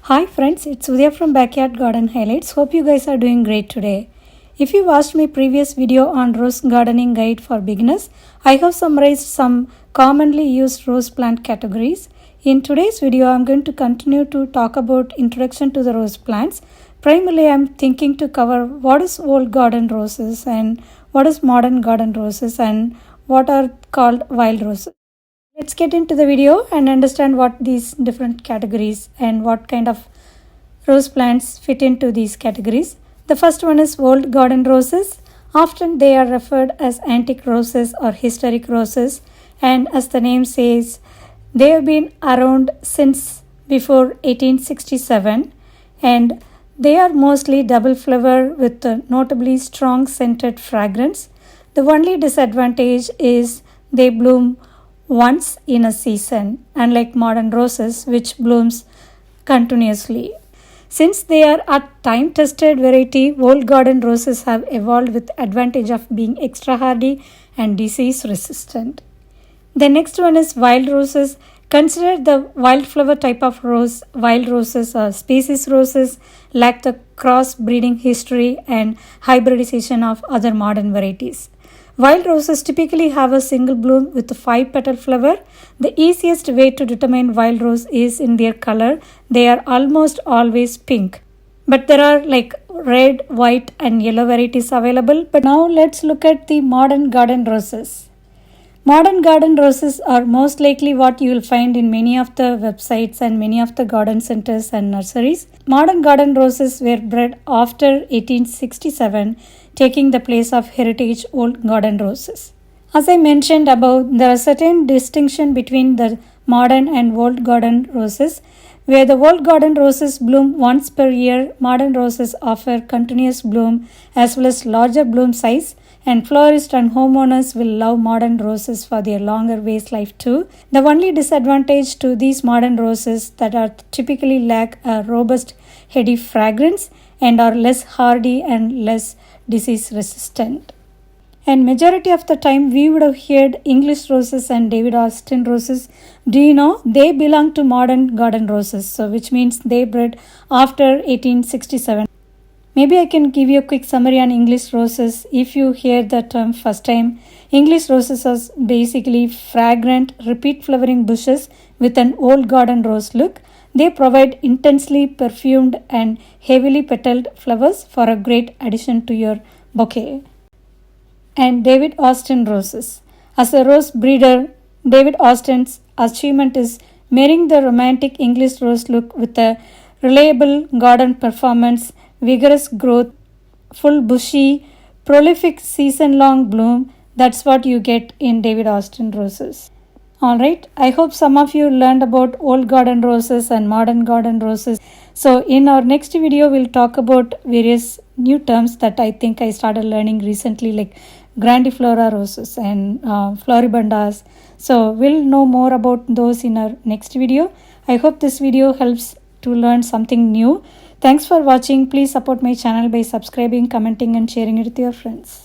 Hi friends, it's Udhaya from Backyard Garden Highlights. Hope you guys are doing great today. If you watched my previous video on rose gardening guide for beginners, I have summarized some commonly used rose plant categories. In today's video, I'm going to continue to talk about introduction to the rose plants. Primarily, I'm thinking to cover what is old garden roses and what is modern garden roses and what are called wild roses. Let's get into the video and understand what these different categories and what kind of rose plants fit into these categories. The first one is old garden roses. Often they are referred as antique roses or historic roses, and as the name says, they have been around since before 1867 and they are mostly double flower with a notably strong scented fragrance. The only disadvantage is they bloom once in a season, unlike modern roses which blooms continuously. Since they are a time-tested variety, old garden roses have evolved with advantage of being extra hardy and disease resistant. The next one is wild roses. Considered the wildflower type of rose, wild roses or species roses lack the cross-breeding history and hybridization of other modern varieties. Wild roses typically have a single bloom with a 5-petal flower. The easiest way to determine wild rose is in their color. They are almost always pink. But there are like red, white and yellow varieties available. But now let's look at the modern garden roses. Modern garden roses are most likely what you will find in many of the websites and many of the garden centers and nurseries. Modern garden roses were bred after 1867, taking the place of heritage old garden roses. As I mentioned above, there are certain distinction between the modern and old garden roses. Where the old garden roses bloom once per year, modern roses offer continuous bloom as well as larger bloom size, and florists and homeowners will love modern roses for their longer vase life too. The only disadvantage to these modern roses that are typically lack a robust heady fragrance and are less hardy and less disease resistant. And majority of the time we would have heard English roses and David Austin roses. Do you know they belong to modern garden roses, so which means they bred after 1867. Maybe I can give you a quick summary on English roses. If you hear the term first time, English roses are basically fragrant, repeat flowering bushes with an old garden rose look. They provide intensely perfumed and heavily petaled flowers for a great addition to your bouquet. And David Austin roses. As a rose breeder, David Austin's achievement is marrying the romantic English rose look with a reliable garden performance, vigorous growth, full bushy, prolific season-long bloom. That's what you get in David Austin roses. Alright, I hope some of you learned about old garden roses and modern garden roses. So in our next video, we'll talk about various new terms that I think I started learning recently, like grandiflora roses and floribundas. So we'll know more about those in our next video. I hope this video helps to learn something new. Thanks for watching. Please support my channel by subscribing, commenting and sharing it with your friends.